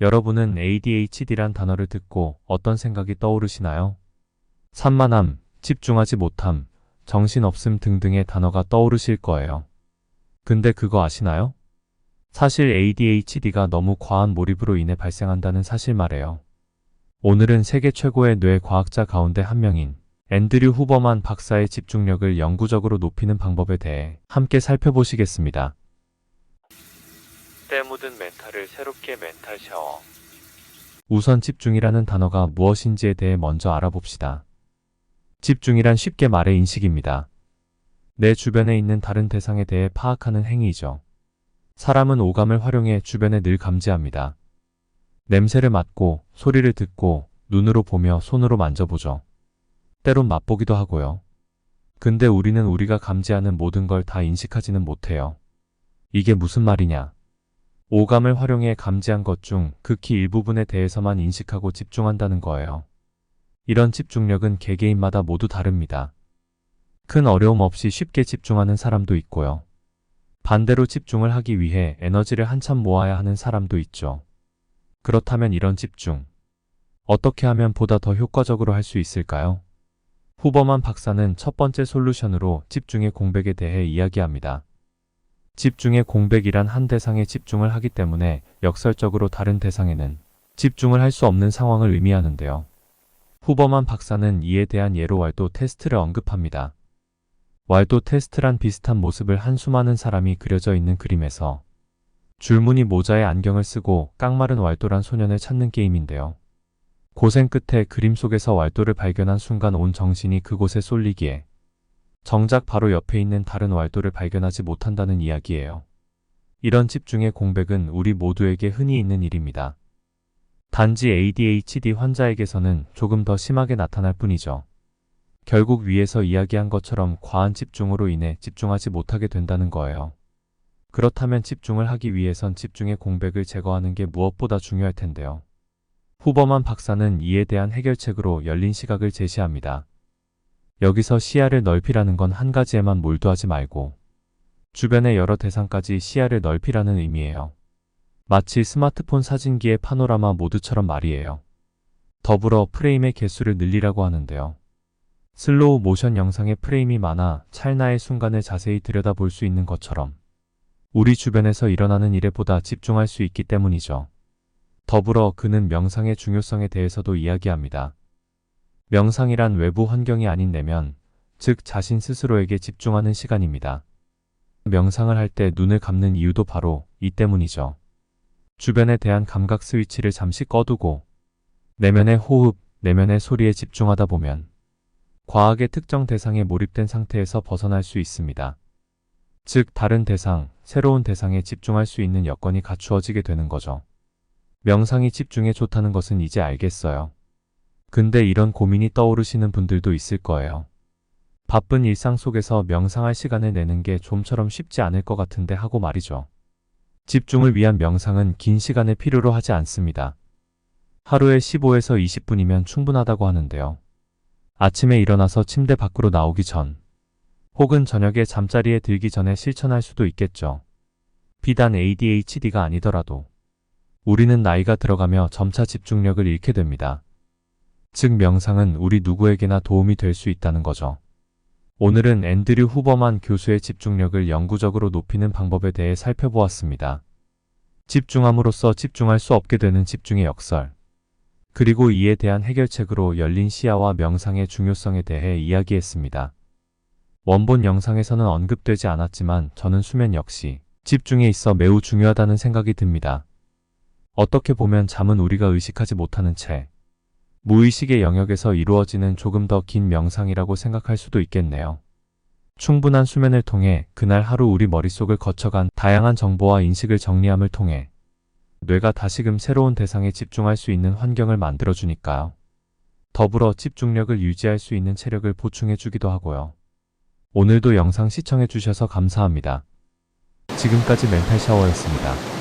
여러분은 ADHD란 단어를 듣고 어떤 생각이 떠오르시나요? 산만함, 집중하지 못함, 정신없음 등등의 단어가 떠오르실 거예요. 근데 그거 아시나요? 사실 ADHD가 너무 과한 몰입으로 인해 발생한다는 사실 말이에요. 오늘은 세계 최고의 뇌 과학자 가운데 한 명인 앤드류 후버만 박사의 집중력을 영구적으로 높이는 방법에 대해 함께 살펴보시겠습니다. 때 묻은 멘탈을 새롭게 멘탈 샤워. 우선 집중이라는 단어가 무엇인지에 대해 먼저 알아봅시다. 집중이란 쉽게 말해 인식입니다. 내 주변에 있는 다른 대상에 대해 파악하는 행위이죠. 사람은 오감을 활용해 주변에 늘 감지합니다. 냄새를 맡고, 소리를 듣고, 눈으로 보며 손으로 만져보죠. 때론 맛보기도 하고요. 근데 우리는 우리가 감지하는 모든 걸 다 인식하지는 못해요. 이게 무슨 말이냐? 오감을 활용해 감지한 것 중 극히 일부분에 대해서만 인식하고 집중한다는 거예요. 이런 집중력은 개개인마다 모두 다릅니다. 큰 어려움 없이 쉽게 집중하는 사람도 있고요. 반대로 집중을 하기 위해 에너지를 한참 모아야 하는 사람도 있죠. 그렇다면 이런 집중, 어떻게 하면 보다 더 효과적으로 할 수 있을까요? 후버만 박사는 첫 번째 솔루션으로 집중의 공백에 대해 이야기합니다. 집중의 공백이란 한 대상에 집중을 하기 때문에 역설적으로 다른 대상에는 집중을 할 수 없는 상황을 의미하는데요. 후버만 박사는 이에 대한 예로 왈도 테스트를 언급합니다. 왈도 테스트란 비슷한 모습을 한 수많은 사람이 그려져 있는 그림에서 줄무늬 모자에 안경을 쓰고 깡마른 왈도란 소년을 찾는 게임인데요. 고생 끝에 그림 속에서 왈도를 발견한 순간 온 정신이 그곳에 쏠리기에 정작 바로 옆에 있는 다른 왈도를 발견하지 못한다는 이야기예요. 이런 집중의 공백은 우리 모두에게 흔히 있는 일입니다. 단지 ADHD 환자에게서는 조금 더 심하게 나타날 뿐이죠. 결국 위에서 이야기한 것처럼 과한 집중으로 인해 집중하지 못하게 된다는 거예요. 그렇다면 집중을 하기 위해선 집중의 공백을 제거하는 게 무엇보다 중요할 텐데요. 후버만 박사는 이에 대한 해결책으로 열린 시각을 제시합니다. 여기서 시야를 넓히라는 건 한 가지에만 몰두하지 말고 주변의 여러 대상까지 시야를 넓히라는 의미예요. 마치 스마트폰 사진기의 파노라마 모드처럼 말이에요. 더불어 프레임의 개수를 늘리라고 하는데요. 슬로우 모션 영상의 프레임이 많아 찰나의 순간을 자세히 들여다볼 수 있는 것처럼 우리 주변에서 일어나는 일에 보다 집중할 수 있기 때문이죠. 더불어 그는 명상의 중요성에 대해서도 이야기합니다. 명상이란 외부 환경이 아닌 내면, 즉 자신 스스로에게 집중하는 시간입니다. 명상을 할 때 눈을 감는 이유도 바로 이 때문이죠. 주변에 대한 감각 스위치를 잠시 꺼두고 내면의 호흡, 내면의 소리에 집중하다 보면 과학의 특정 대상에 몰입된 상태에서 벗어날 수 있습니다. 즉 다른 대상, 새로운 대상에 집중할 수 있는 여건이 갖추어지게 되는 거죠. 명상이 집중에 좋다는 것은 이제 알겠어요. 근데 이런 고민이 떠오르시는 분들도 있을 거예요. 바쁜 일상 속에서 명상할 시간을 내는 게 좀처럼 쉽지 않을 것 같은데 하고 말이죠. 집중을 위한 명상은 긴 시간을 필요로 하지 않습니다. 하루에 15에서 20분이면 충분하다고 하는데요. 아침에 일어나서 침대 밖으로 나오기 전, 혹은 저녁에 잠자리에 들기 전에 실천할 수도 있겠죠. 비단 ADHD가 아니더라도 우리는 나이가 들어가며 점차 집중력을 잃게 됩니다. 즉 명상은 우리 누구에게나 도움이 될 수 있다는 거죠. 오늘은 앤드류 후버만 교수의 집중력을 영구적으로 높이는 방법에 대해 살펴보았습니다. 집중함으로써 집중할 수 없게 되는 집중의 역설, 그리고 이에 대한 해결책으로 열린 시야와 명상의 중요성에 대해 이야기했습니다. 원본 영상에서는 언급되지 않았지만 저는 수면 역시 집중에 있어 매우 중요하다는 생각이 듭니다. 어떻게 보면 잠은 우리가 의식하지 못하는 채 무의식의 영역에서 이루어지는 조금 더 긴 명상이라고 생각할 수도 있겠네요. 충분한 수면을 통해 그날 하루 우리 머릿속을 거쳐간 다양한 정보와 인식을 정리함을 통해 뇌가 다시금 새로운 대상에 집중할 수 있는 환경을 만들어주니까요. 더불어 집중력을 유지할 수 있는 체력을 보충해주기도 하고요. 오늘도 영상 시청해주셔서 감사합니다. 지금까지 멘탈 샤워였습니다.